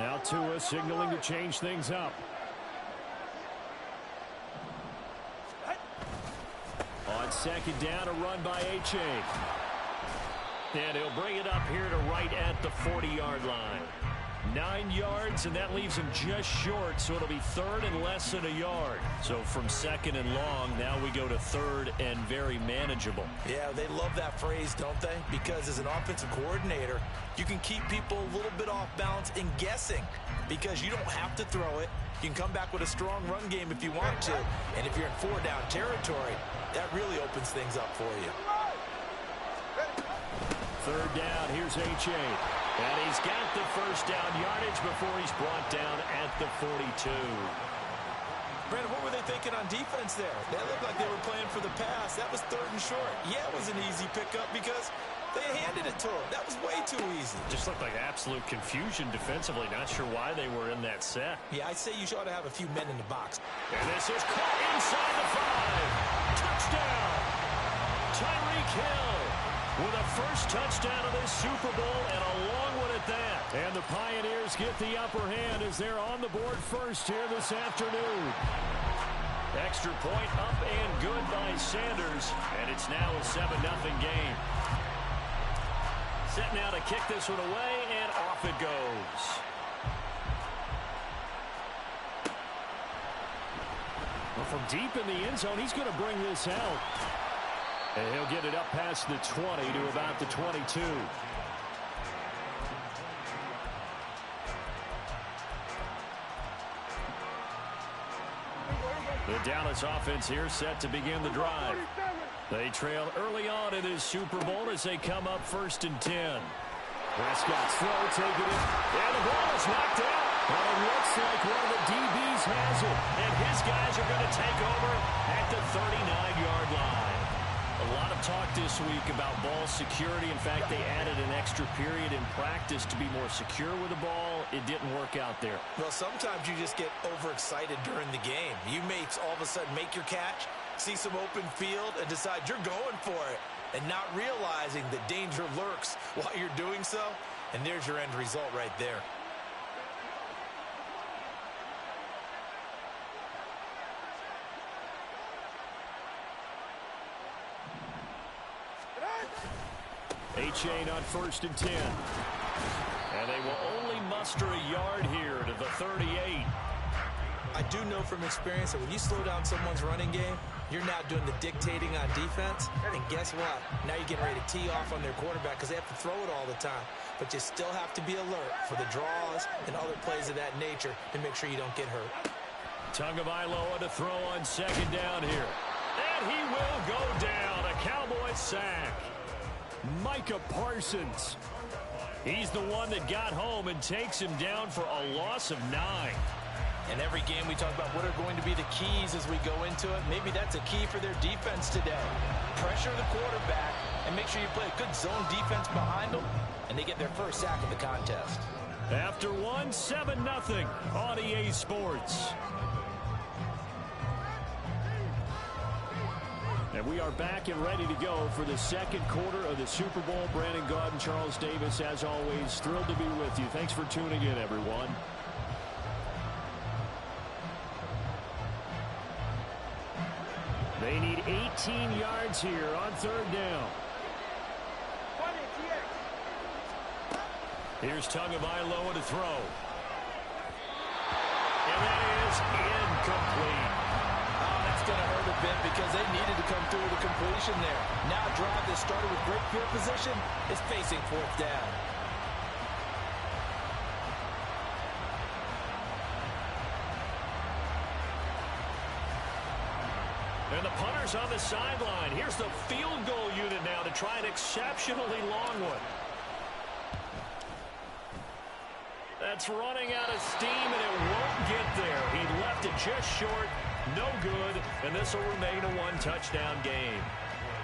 Now Tua signaling to change things up. On second down, a run by H.A. And he'll bring it up here to right at the 40-yard line. 9 yards, and that leaves him just short, so it'll be third and less than a yard. So from second and long, now we go to third and very manageable. Yeah, they love that phrase, don't they? Because as an offensive coordinator, you can keep people a little bit off balance and guessing because you don't have to throw it. You can come back with a strong run game if you want to. And if you're in 4-down territory, that really opens things up for you. Third down, here's H.A. And he's got the first down yardage before he's brought down at the 42. Brandon, what were they thinking on defense there? That looked like they were playing for the pass. That was third and short. Yeah, it was an easy pickup because they handed it to him. That was way too easy. Just looked like absolute confusion defensively. Not sure why they were in that set. Yeah, I'd say you ought to have a few men in the box. And this is caught inside the 5. Touchdown! Tyreek Hill with a first touchdown of this Super Bowl and a long one at that. And the Pioneers get the upper hand as they're on the board first here this afternoon. Extra point up and good by Sanders. And it's now a 7-0 game. Set now to kick this one away, and off it goes. Well, from deep in the end zone, he's going to bring this out. And he'll get it up past the 20 to about the 22. The Dallas offense here set to begin the drive. They trail early on in this Super Bowl as they come up 1st and 10. Prescott's throw, taking it, and the ball is knocked out. Well, it looks like one of the DBs has it, and his guys are going to take over at the 39-yard line. A lot of talk this week about ball security. In fact, they added an extra period in practice to be more secure with the ball. It didn't work out there. Well, sometimes you just get overexcited during the game. You may all of a sudden make your catch, see some open field, and decide you're going for it, and not realizing that danger lurks while you're doing so. And there's your end result right there. A-Chain on 1st and 10. And they will only muster a yard here to the 38. I do know from experience that when you slow down someone's running game, you're now doing the dictating on defense. And guess what? Now you're getting ready to tee off on their quarterback because they have to throw it all the time. But you still have to be alert for the draws and other plays of that nature to make sure you don't get hurt. Tagovailoa to throw on 2nd down here. And he will go down. A Cowboys sack. Micah Parsons. He's the one that got home and takes him down for a loss of 9. And every game we talk about what are going to be the keys as we go into it. Maybe that's a key for their defense today. Pressure the quarterback and make sure you play a good zone defense behind them, and they get their first sack of the contest. After 7-0 on EA Sports. And we are back and ready to go for the second quarter of the Super Bowl. Brandon Gaudin, Charles Davis, as always, thrilled to be with you. Thanks for tuning in, everyone. They need 18 yards here on 3rd down. Here's Tagovailoa to throw. And that is incomplete. That's going to hurt a bit because they needed to come through with a completion there. Now a drive that started with great field position is facing 4th down. And the punter's on the sideline. Here's the field goal unit now to try an exceptionally long one. That's running out of steam, and it won't get there. He left it just short. No good, and this will remain a 1-touchdown game.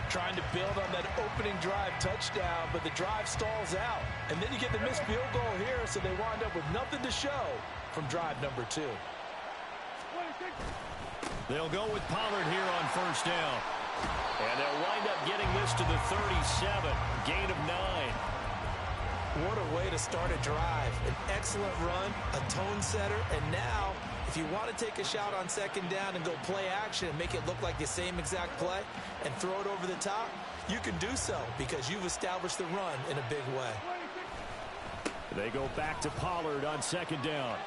Trying to build on that opening drive touchdown, but the drive stalls out. And then you get the missed field goal here, so they wind up with nothing to show from drive number 2. They'll go with Pollard here on 1st down. And they'll wind up getting this to the 37, gain of 9. What a way to start a drive. An excellent run, a tone setter, and now, if you want to take a shot on second down and go play action and make it look like the same exact play and throw it over the top, you can do so because you've established the run in a big way. They go back to Pollard on second down.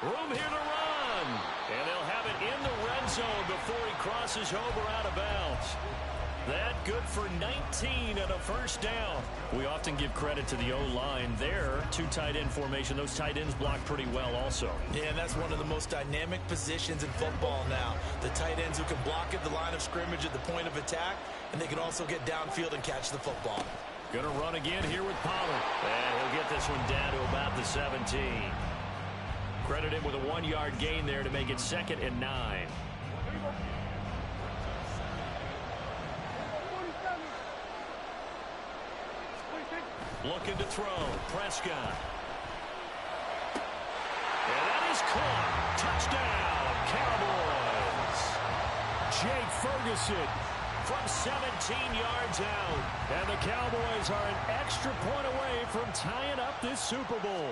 Room here to run. And they'll have it in the red zone before he crosses over out of bounds. That good for 19 and a first down. We often give credit to the O-line there. Two tight end formation. Those tight ends block pretty well also. Yeah, and that's one of the most dynamic positions in football now. The tight ends who can block at the line of scrimmage at the point of attack, and they can also get downfield and catch the football. Going to run again here with Pollard. And he'll get this one down to about the 17. Credit him with a 1-yard gain there to make it 2nd and 9. Looking to throw. Prescott. And that is caught. Touchdown, Cowboys. Jake Ferguson from 17 yards out. And the Cowboys are an extra point away from tying up this Super Bowl.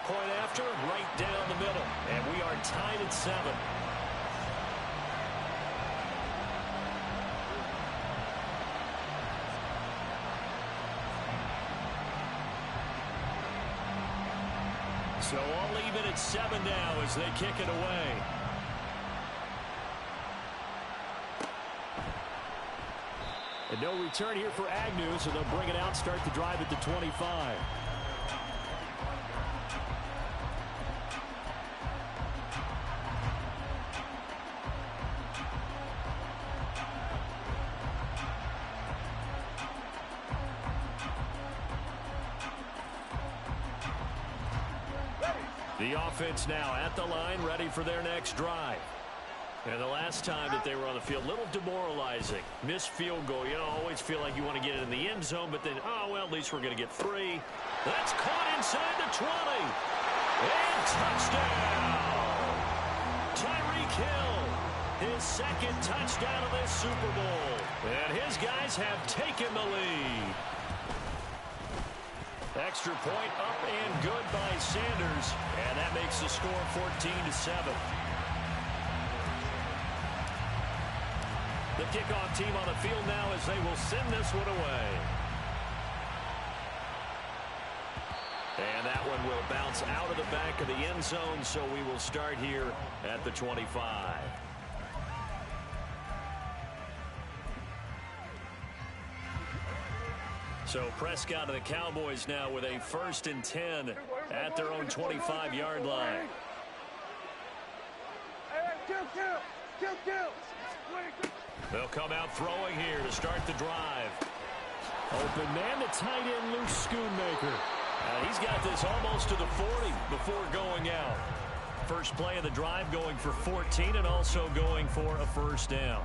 Point after, right down the middle. And we are tied at 7. So all even at 7 now as they kick it away. And no return here for Agnew, so they'll bring it out, start the drive at the 25. The offense now at the line, ready for their next drive. And the last time that they were on the field, a little demoralizing. Missed field goal. You know, always feel like you want to get it in the end zone, but then, oh, well, at least we're going to get 3. That's caught inside the 20. And touchdown. Tyreek Hill, his 2nd touchdown of this Super Bowl. And his guys have taken the lead. Extra point up and good by Sanders. And that makes the score 14-7. The kickoff team on the field now as they will send this one away. And that one will bounce out of the back of the end zone, so we will start here at the 25. So Prescott and the Cowboys now with a 1st and 10 at their own 25-yard line. They'll come out throwing here to start the drive. Open man, the tight end, loose Schoonmaker. He's got this almost to the 40 before going out. First play of the drive going for 14 and also going for a first down.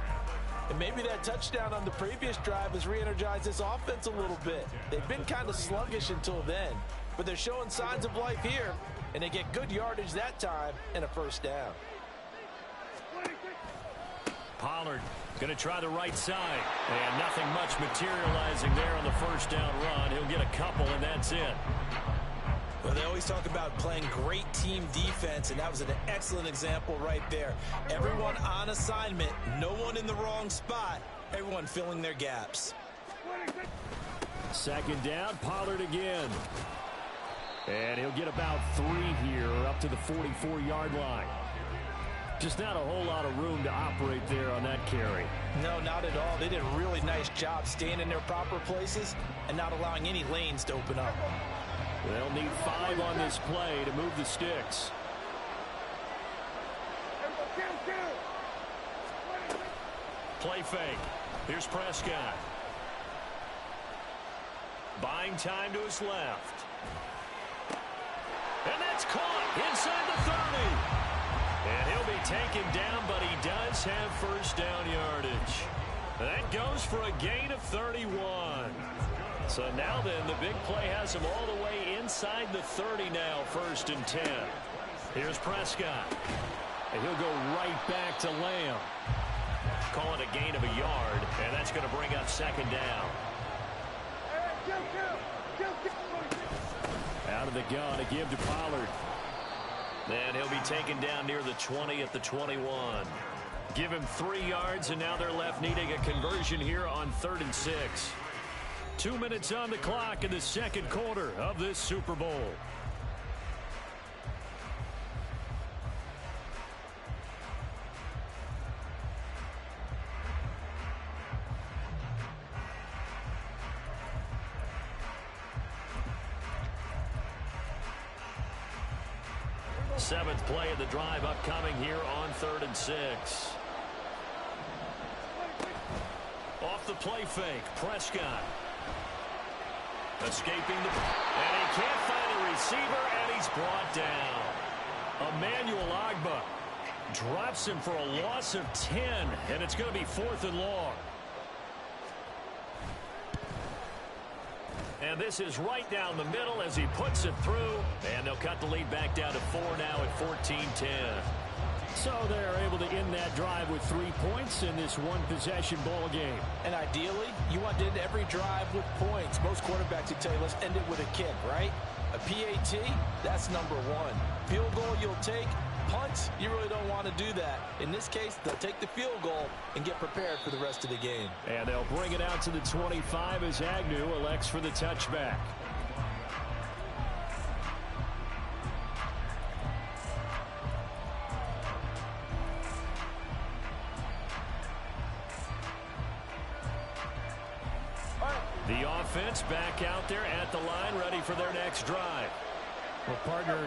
And maybe that touchdown on the previous drive has re-energized this offense a little bit. They've been kind of sluggish until then, but they're showing signs of life here, and they get good yardage that time and a first down. Pollard going to try the right side, and nothing much materializing there on the first down run. He'll get a couple, and that's it. Well, they always talk about playing great team defense, and that was an excellent example right there. Everyone on assignment, no one in the wrong spot, everyone filling their gaps. 2nd down, Pollard again. And he'll get about 3 here, up to the 44-yard line. Just not a whole lot of room to operate there on that carry. No, not at all. They did a really nice job staying in their proper places and not allowing any lanes to open up. They'll need 5 on this play to move the sticks. Play fake. Here's Prescott. Buying time to his left. And that's caught inside the 30. And he'll be taken down, but he does have first down yardage. That goes for a gain of 31. So now then, the big play has him all the way inside the 30 now, 1st and 10. Here's Prescott. And he'll go right back to Lamb. Call it a gain of a yard, and that's going to bring up 2nd down. Out of the gun, a give to Pollard. And he'll be taken down near the 20 at the 21. Give him 3 yards, and now they're left needing a conversion here on 3rd and 6. 2 minutes on the clock in the second quarter of this Super Bowl. Seventh play of the drive upcoming here on 3rd and 6. Off the play fake, Prescott. Escaping the... And he can't find a receiver, and he's brought down. Emmanuel Ogbah drops him for a loss of 10, and it's going to be 4th and long. And this is right down the middle as he puts it through. And they'll cut the lead back down to 4 now at 14-10. So they're able to end that drive with 3 points in this one-possession ball game. And ideally, you want to end every drive with points. Most quarterbacks would tell you, let's end it with a kick, right? A PAT, that's number 1. Field goal you'll take. Punts, you really don't want to do that. In this case, they'll take the field goal and get prepared for the rest of the game. And they'll bring it out to the 25 as Agnew elects for the touchback. The offense back out there at the line, ready for their next drive. Well, partner,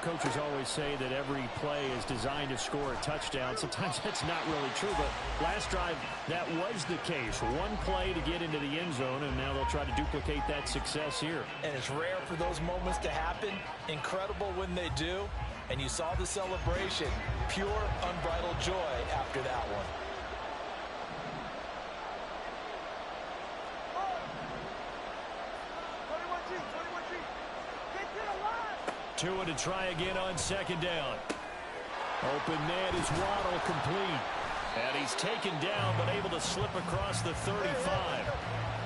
coaches always say that every play is designed to score a touchdown. Sometimes that's not really true, but last drive, that was the case. One play to get into the end zone, and now they'll try to duplicate that success here. And it's rare for those moments to happen. Incredible when they do. And you saw the celebration. Pure, unbridled joy after that one. Tua to try again on 2nd down. Open man is Waddle, complete. And he's taken down but able to slip across the 35.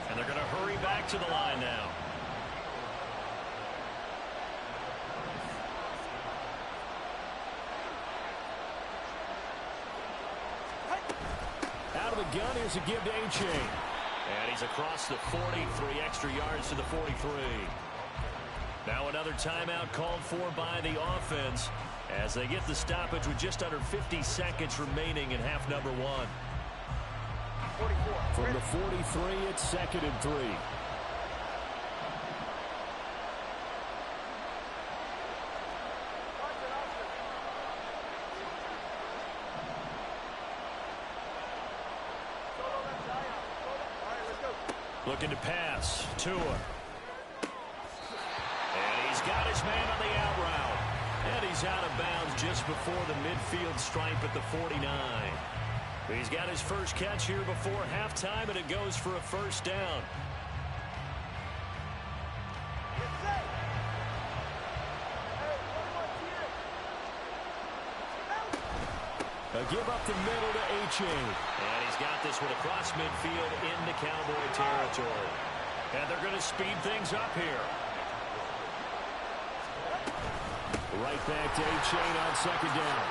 And they're going to hurry back to the line now. Out of the gun, here's a give to A-Chain. And he's across the 40, 3 extra yards to the 43. Now another timeout called for by the offense as they get the stoppage with just under 50 seconds remaining in half number 1. From the 43, it's 2nd and 3. Looking to pass. Tua. Got his man on the out route. And he's out of bounds just before the midfield stripe at the 49. He's got his first catch here before halftime, and it goes for a first down. A give up the middle to A-Chain. And he's got this one across midfield into Cowboy territory. And they're going to speed things up here. Right back to A-Chain on 2nd down.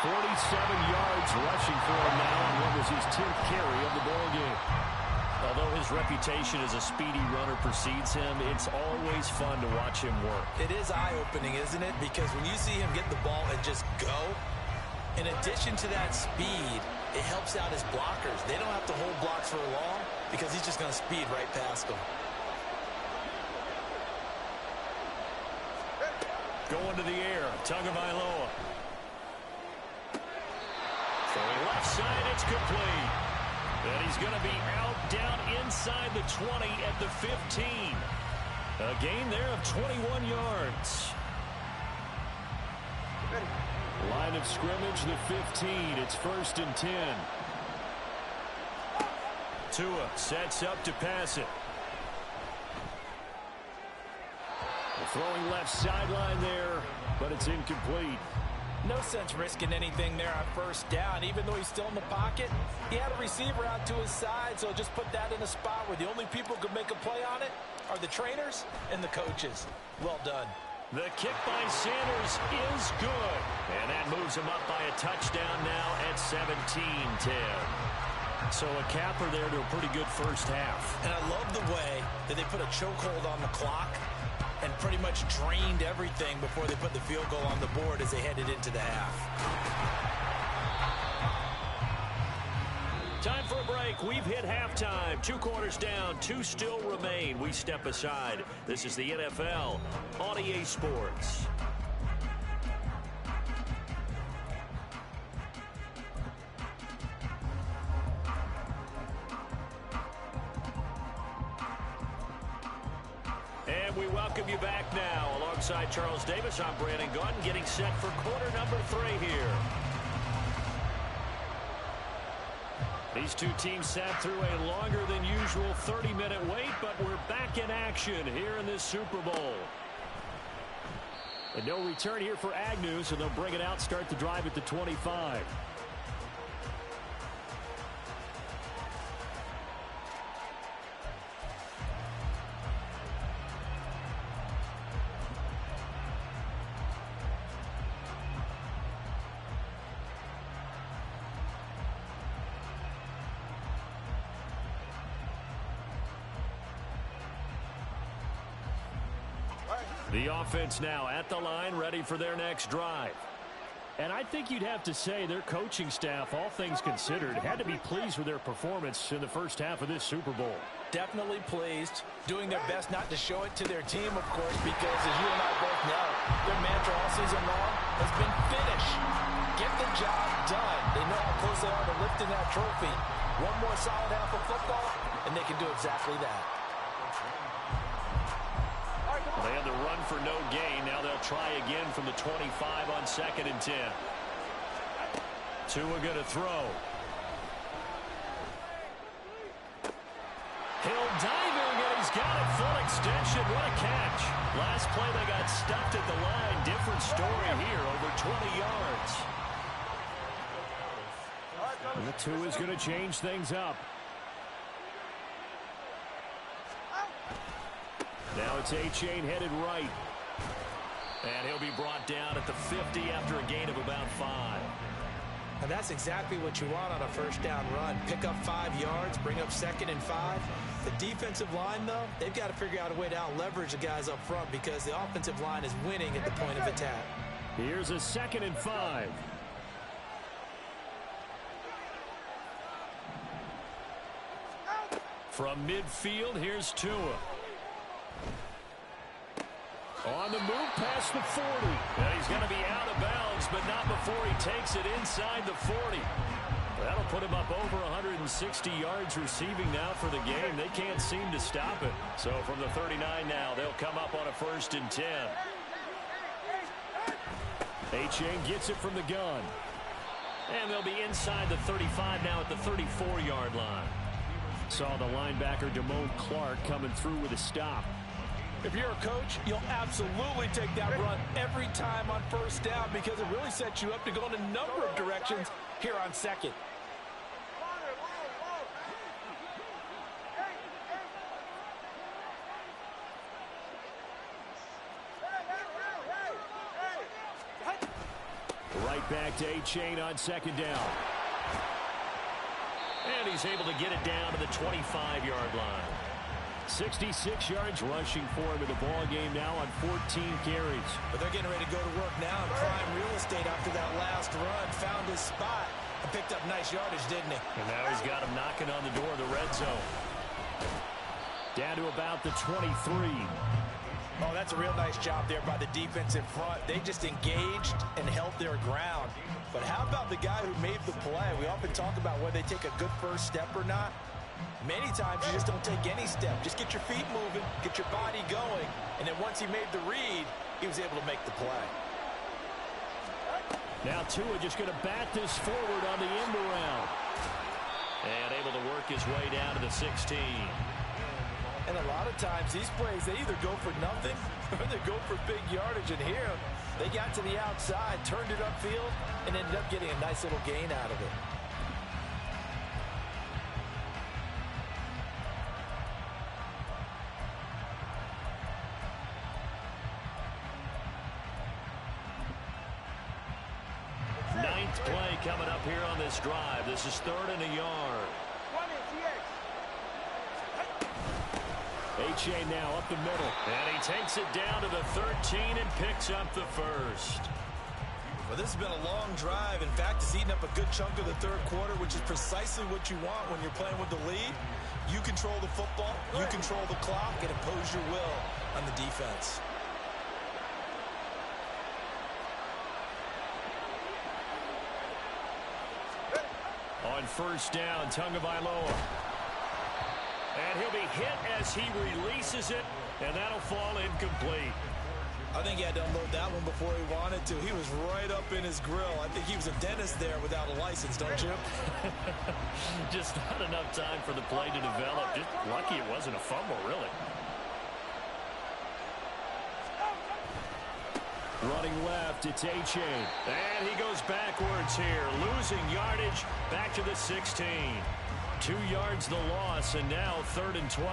47 yards rushing for him now on what was his 10th carry of the ball game. Although his reputation as a speedy runner precedes him, it's always fun to watch him work. It is eye-opening, isn't it? Because when you see him get the ball and just go, in addition to that speed, it helps out his blockers. They don't have to hold blocks for long because he's just going to speed right past them. Going to the air, Tagovailoa. Throwing left side, it's complete. And he's going to be out down inside the 20 at the 15. A gain there of 21 yards. Line of scrimmage, the 15. It's 1st and 10. Tua sets up to pass it. Throwing left sideline there, but it's incomplete. No sense risking anything there on first down. Even though he's still in the pocket, he had a receiver out to his side, so just put that in a spot where the only people who can make a play on it are the trainers and the coaches. Well done. The kick by Sanders is good. And that moves him up by a touchdown now at 17-10. So a capper there to a pretty good first half. And I love the way that they put a chokehold on the clock and pretty much drained everything before they put the field goal on the board as they headed into the half. Time for a break. We've hit halftime. 2 quarters down, 2 still remain. We step aside. This is the NFL on EA Sports. And we welcome you back now. Alongside Charles Davis, I'm Brandon Gunn, getting set for quarter number 3 here. These two teams sat through a longer than usual 30-minute wait, but we're back in action here in this Super Bowl. And no return here for Agnew, so they'll bring it out, start the drive at the 25. The offense now at the line, ready for their next drive. And I think you'd have to say their coaching staff, all things considered, had to be pleased with their performance in the first half of this Super Bowl. Definitely pleased, doing their best not to show it to their team, of course, because as you and I both know, their mantra all season long has been finish. Get the job done. They know how close they are to lifting that trophy. One more solid half of football, and they can do exactly that. They had the run for no gain. Now they'll try again from the 25 on 2nd and 10. Tua going to throw. Hill diving, and he's got it full extension. What a catch. Last play they got stuffed at the line. Different story here, over 20 yards. And the Tua is going to change things up. Now it's A-Chain headed right. And he'll be brought down at the 50 after a gain of about 5. And that's exactly what you want on a first down run. Pick up 5 yards, bring up 2nd and 5. The defensive line, though, they've got to figure out a way to out-leverage the guys up front because the offensive line is winning at the point of attack. Here's a 2nd and 5. From midfield, here's Tua. On the move past the 40. And he's going to be out of bounds, but not before he takes it inside the 40. That'll put him up over 160 yards receiving now for the game. They can't seem to stop it. So from the 39 now, they'll come up on a 1st and 10. A-Chain gets it from the gun. And they'll be inside the 35 now at the 34-yard line. Saw the linebacker Damone Clark coming through with a stop. If you're a coach, you'll absolutely take that run every time on first down because it really sets you up to go in a number of directions here on 2nd. Right back to A-Chain on 2nd down. And he's able to get it down to the 25-yard line. 66 yards rushing for him in the ball game now on 14 carries. But they're getting ready to go to work now in prime real estate after that last run. Found his spot and picked up nice yardage, didn't he? And now he's got him knocking on the door of the red zone. Down to about the 23. Oh, that's a real nice job there by the defense in front. They just engaged and held their ground. But how about the guy who made the play? We often talk about whether they take a good first step or not. Many times you just don't take any step. Just get your feet moving, get your body going, and then once he made the read, he was able to make the play. Now Tua just going to bat this forward on the end around. And able to work his way down to the 16. And a lot of times these plays, they either go for nothing or they go for big yardage. And here, They got to the outside, turned it upfield, and ended up getting a nice little gain out of it. Ninth play coming up here on this drive. This is 3rd and a yard. H.A. now up the middle. And he takes it down to the 13 and picks up the first. Well, this has been a long drive. In fact, it's eaten up a good chunk of the third quarter, which is precisely what you want when you're playing with the lead. You control the football, you control the clock, and impose your will on the defense. On first down, Tagovailoa. And he'll be hit as he releases it, and that'll fall incomplete. I think he had to unload that one before he wanted to. He was right up in his grill. I think he was a dentist there without a license, don't you? Just not enough time for the play to develop. Just lucky it wasn't a fumble, really. Running left, it's H.A. And he goes backwards here, losing yardage back to the 16. 2 yards the loss, and now 3rd and 12.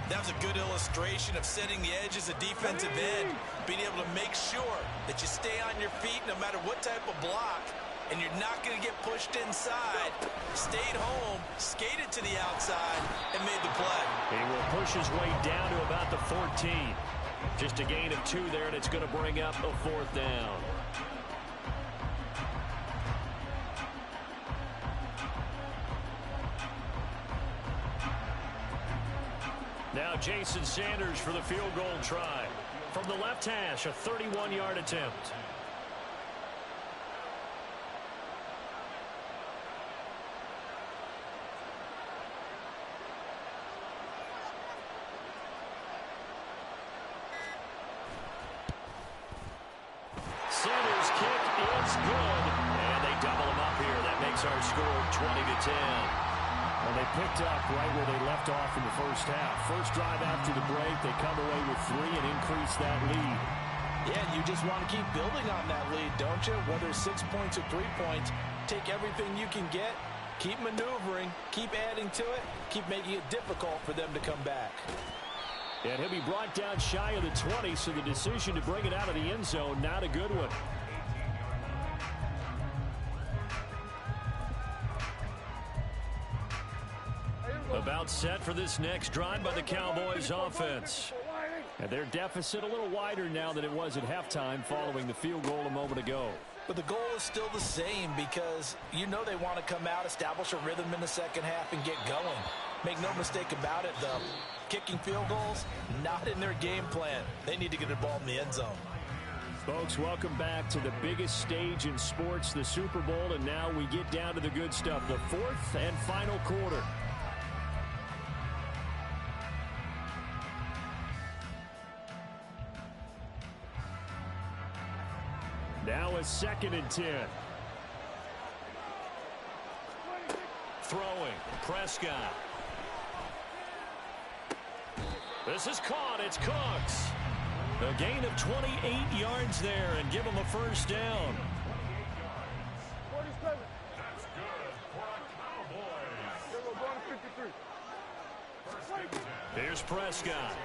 That was a good illustration of setting the edge as a defensive end, being able to make sure that you stay on your feet no matter what type of block, and you're not going to get pushed inside. Stayed home, skated to the outside, and made the play. He will push his way down to about the 14. Just a gain of 2 there, and it's going to bring up a 4th down. Now Jason Sanders for the field goal try. From the left hash, a 31-yard attempt. Sanders' kick is good, and they double him up here. That makes our score 20-10. Well, they picked up right where they left off in the first half. First drive after the break, they come away with 3 and increase that lead. Yeah, you just want to keep building on that lead, don't you? Whether it's 6 points or 3 points, take everything you can get, keep maneuvering, keep adding to it, keep making it difficult for them to come back. And he'll be brought down shy of the 20, so the decision to bring it out of the end zone, not a good one. About set for this next drive by the Cowboys offense. And their deficit a little wider now than it was at halftime following the field goal a moment ago. But the goal is still the same because you know they want to come out, establish a rhythm in the second half, and get going. Make no mistake about it, though. Kicking field goals, not in their game plan. They need to get the ball in the end zone. Folks, welcome back to the biggest stage in sports, the Super Bowl, and now we get down to the good stuff, the 4th and final quarter. Now a 2nd and 10. Throwing, Prescott. This is caught, it's Cooks. A gain of 28 yards there and give him a first down. That's good for a Cowboys. Here's Prescott.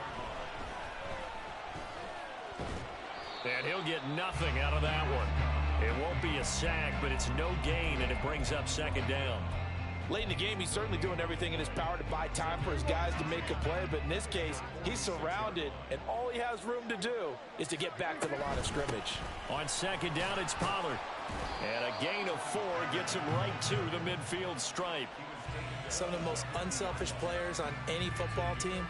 And he'll get nothing out of that one. It won't be a sack, but it's no gain, and it brings up 2nd down. Late in the game, he's certainly doing everything in his power to buy time for his guys to make a play, but in this case, he's surrounded, and all he has room to do is to get back to the line of scrimmage. On 2nd down, it's Pollard. And a gain of 4 gets him right to the midfield stripe. Some of the most unselfish players on any football team,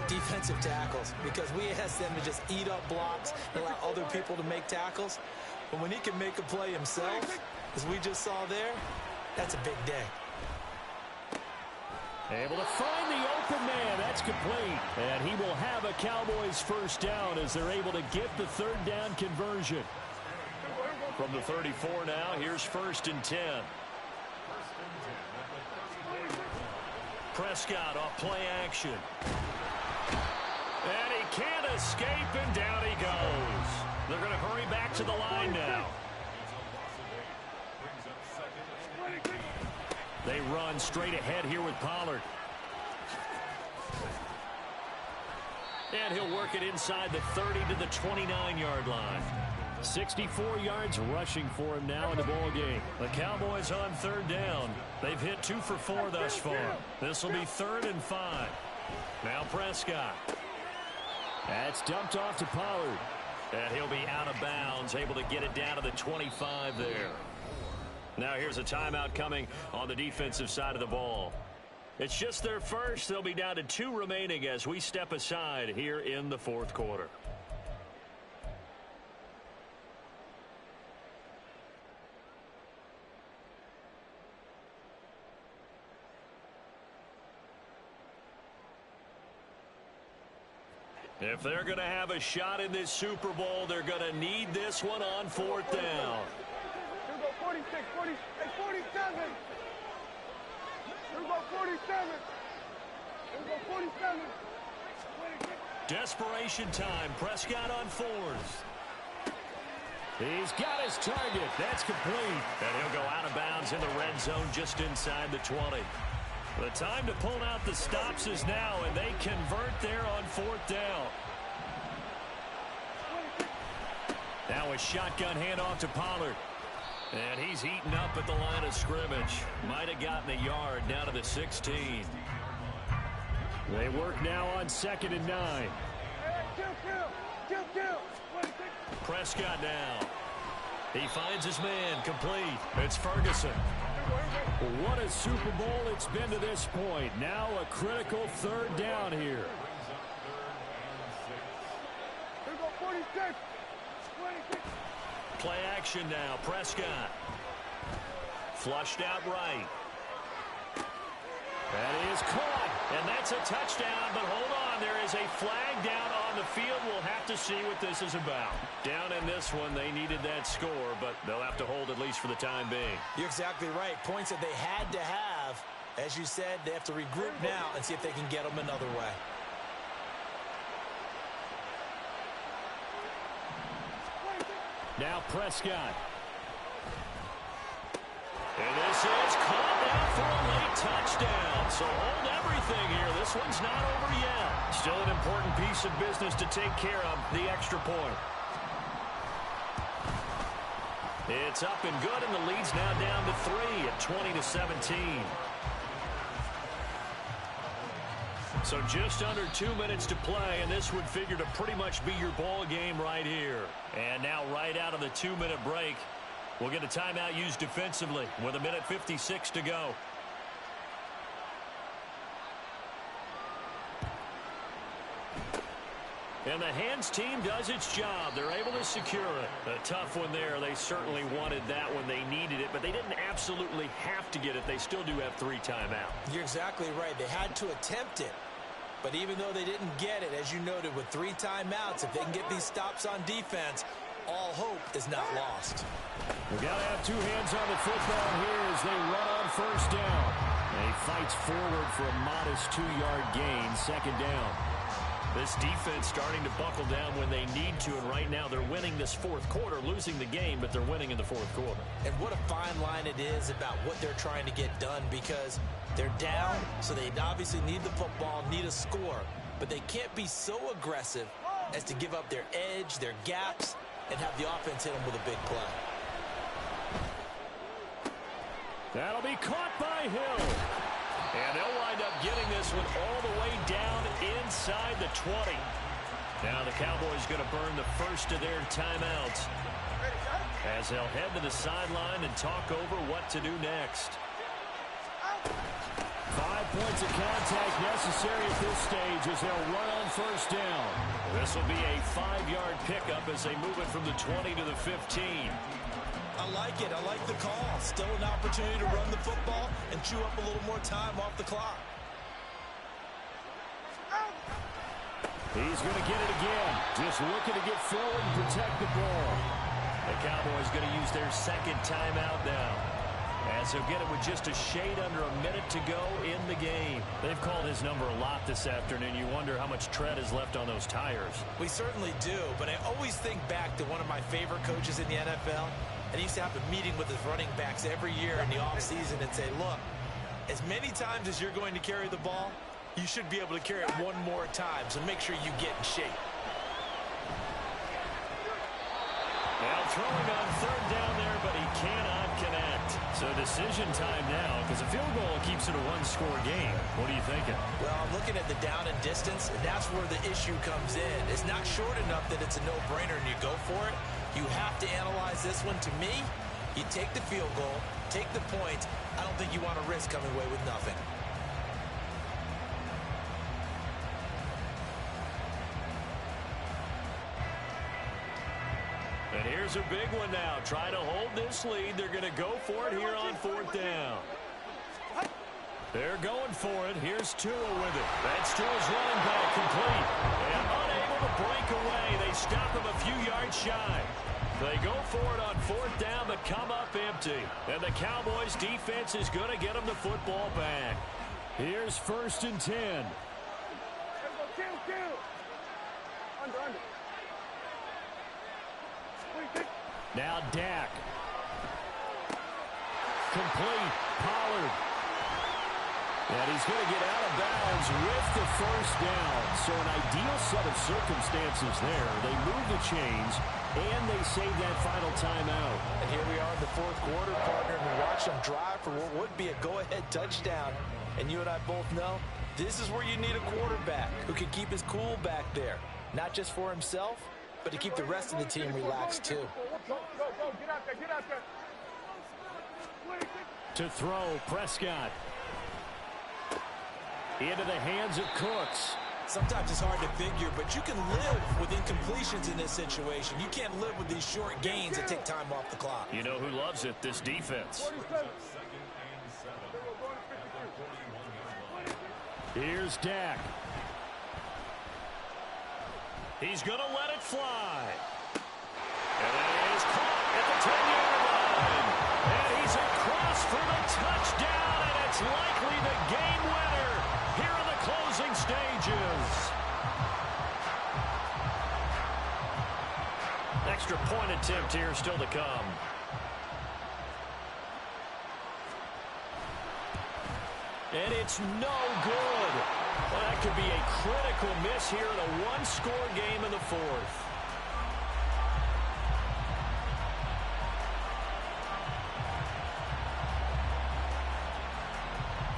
defensive tackles, because we ask them to just eat up blocks and allow other people to make tackles. But when he can make a play himself, as we just saw there, that's a big day. Able to find the open man. That's complete. And he will have a Cowboys first down as they're able to get the 3rd down conversion. From the 34 now, here's 1st and 10. Prescott off play action. And he can't escape, and down he goes. They're going to hurry back to the line now. They run straight ahead here with Pollard. And he'll work it inside the 30 to the 29-yard line. 64 yards rushing for him now in the ball game. The Cowboys on 3rd down. They've hit 2 for 4 thus far. This will be 3rd and 5. Now Prescott. That's dumped off to Pollard. And he'll be out of bounds, able to get it down to the 25 there. Now here's a timeout coming on the defensive side of the ball. It's just their first. They'll be down to 2 remaining as we step aside here in the 4th quarter. If they're going to have a shot in this Super Bowl, they're going to need this one on 4th down. 46, 47. 47. 47. Desperation time. Prescott on 4th. He's got his target. That's complete. And he'll go out of bounds in the red zone just inside the 20. The time to pull out the stops is now, and they convert there on 4th down. Now a shotgun handoff to Pollard. And he's eaten up at the line of scrimmage. Might have gotten a yard down to the 16. They work now on 2nd and 9. Prescott now. He finds his man, complete. It's Ferguson. What a Super Bowl it's been to this point. Now a critical 3rd down here. Play action now. Prescott. Flushed out right. That is caught. And that's a touchdown. But hold on. There is a flag down on the field. We'll have to see what this is about. Down in this one, they needed that score, but they'll have to hold at least for the time being. You're exactly right. Points that they had to have. As you said, they have to regroup now and see if they can get them another way. Now Prescott. And this is caught down for a late touchdown. So hold everything here. This one's not over yet. Still an important piece of business to take care of, the extra point. It's up and good, and the lead's now down to 3 at 20-17. So just under 2 minutes to play, and this would figure to pretty much be your ball game right here. And now right out of the 2-minute break, we'll get a timeout used defensively with 1:56 to go. And the hands team does its job. They're able to secure it. A tough one there. They certainly wanted that when they needed it, but they didn't absolutely have to get it. They still do have 3 timeouts. You're exactly right. They had to attempt it. But even though they didn't get it, as you noted, with 3 timeouts, if they can get these stops on defense, all hope is not lost. We've got to have 2 hands on the football here as they run on 1st down. And he fights forward for a modest 2-yard gain, 2nd down. This defense starting to buckle down when they need to, and right now they're winning this 4th quarter, losing the game, but they're winning in the 4th quarter. And what a fine line it is about what they're trying to get done, because they're down, so they obviously need the football, need a score, but they can't be so aggressive as to give up their edge, their gaps, and have the offense hit them with a big play. That'll be caught by Hill. And they'll wind up getting this one all the way down inside the 20. Now the Cowboys going to burn the first of their timeouts as they'll head to the sideline and talk over what to do next. 5 points of contact necessary at this stage as they'll run on 1st down. This will be a 5-yard pickup as they move it from the 20 to the 15. I like it. I like the call. Still an opportunity to run the football and chew up a little more time off the clock. He's going to get it again. Just looking to get forward and protect the ball. The Cowboys going to use their 2nd timeout now. as he'll get it with just a shade under a minute to go in the game. They've called his number a lot this afternoon. You wonder how much tread is left on those tires. We certainly do, but I always think back to one of my favorite coaches in the NFL, and he used to have a meeting with his running backs every year in the offseason and say, look, as many times as you're going to carry the ball, you should be able to carry it one more time, so make sure you get in shape. Now throwing on third down there, but he cannot connect. So decision time now, because a field goal keeps it a one-score game. What are you thinking? Well, I'm looking at the down and distance, and that's where the issue comes in. It's not short enough that it's a no-brainer and you go for it. You have to analyze this one. To me, you take the field goal, take the point. I don't think you want to risk coming away with nothing. And here's a big one now. Try to hold this lead. They're going to go for it here on fourth down. They're going for it. Here's Tua with it. That's Tua's running back complete. And unable to break away. They stop him a few yards shy. They go for it on fourth down, but come up empty. And the Cowboys defense is going to get them the football back. Here's 1st and 10. Let's go, kill. Under. Now Dak. Complete. Pollard. And he's going to get out of bounds with the first down. So an ideal set of circumstances there. They move the chains, and they save that final timeout. And here we are in the fourth quarter, partner, and we watch them drive for what would be a go-ahead touchdown. And you and I both know this is where you need a quarterback who can keep his cool back there. Not just for himself, but to keep the rest of the team relaxed too. Go, get out there. To throw, Prescott. Into the hands of Cooks. Sometimes it's hard to figure, but you can live with incompletions in this situation. You can't live with these short gains that take time off the clock. You know who loves it? This defense. Here's Dak. He's going to let it fly. And it is caught at the 10-yard line. And he's across for the touchdown, and it's likely the game winner here in the closing stages. Extra point attempt here still to come. And it's no good. Well, that could be a critical miss here in a one-score game in the fourth.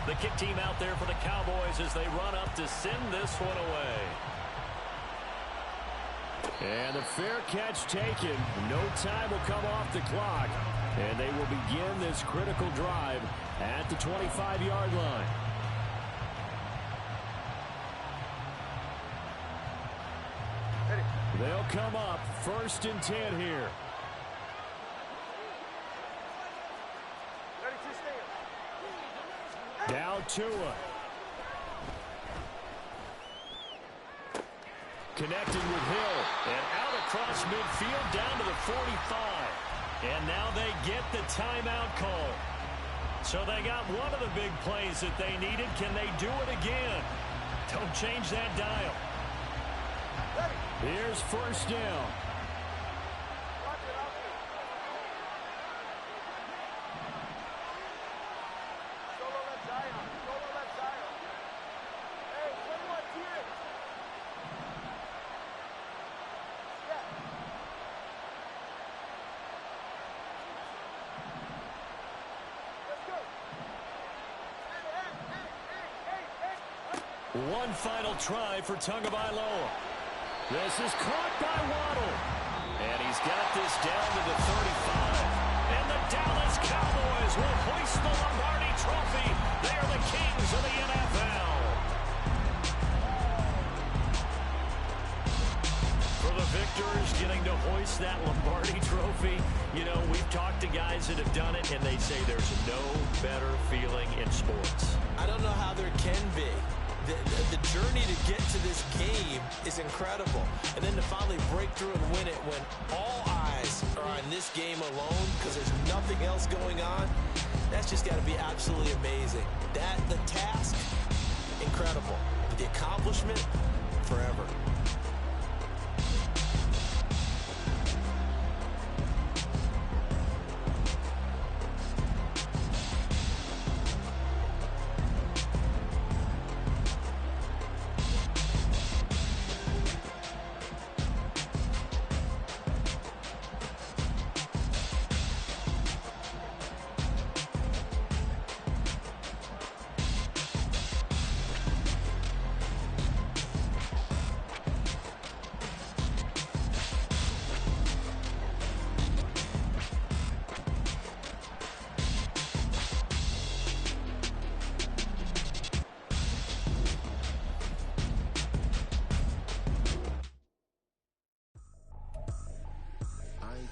The kick team out there for the Cowboys as they run up to send this one away. And a fair catch taken. No time will come off the clock. And they will begin this critical drive at the 25-yard line. They'll come up 1st and 10 here. Now Tua. Connecting with Hill. And out across midfield down to the 45. And now they get the timeout call. So they got one of the big plays that they needed. Can they do it again? Don't change that dial. Here's 1st down. One final try for Tagovailoa. This is caught by Waddle. And he's got this down to the 35. And the Dallas Cowboys will hoist the Lombardi Trophy. They are the kings of the NFL. For the victors getting to hoist that Lombardi Trophy, you know, we've talked to guys that have done it, and they say there's no better feeling in sports. I don't know how there can be. The journey to get to this game is incredible. And then to finally break through and win it when all eyes are on this game alone because there's nothing else going on, That's just got to be absolutely amazing. The task, incredible. But the accomplishment, forever.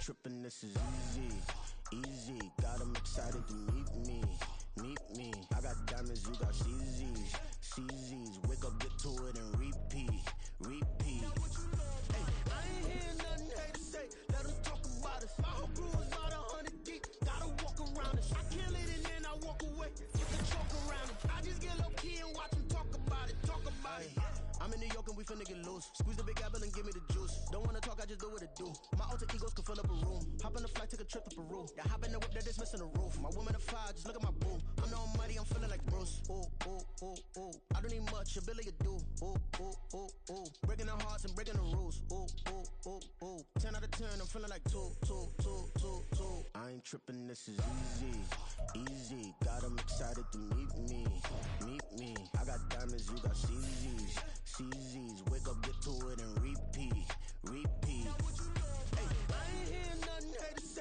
Trippin', this is easy. Got 'em excited to meet me. I got diamonds, you got CZs. Wake up, get to it, and repeat. Hey, I ain't hearing nothing hate to say. Let 'em talk about us. My whole crew is about 100 deep. Gotta walk around us. I kill it and then I walk away. Get the choke around it. I just get low key and watch 'em talk about it. I'm in New York and we finna get loose. Squeeze the big apple and give me the juice. Don't wanna talk, I just do what it do. My alter egos can fill up a room. Hop on the flight, take a trip to Peru. The hop in the whip that is missing the roof. My woman a fire, just look at my boo. I'm no money, I'm feeling like Bruce. Ooh. I don't need much, ability to do. Ooh. Breaking the hearts and breaking the rules. Ooh. 10 out of 10, I'm feeling like two. I ain't tripping, this is easy. Got 'em excited to meet me. I got diamonds, you got CZs. Wake up, get to it, and repeat.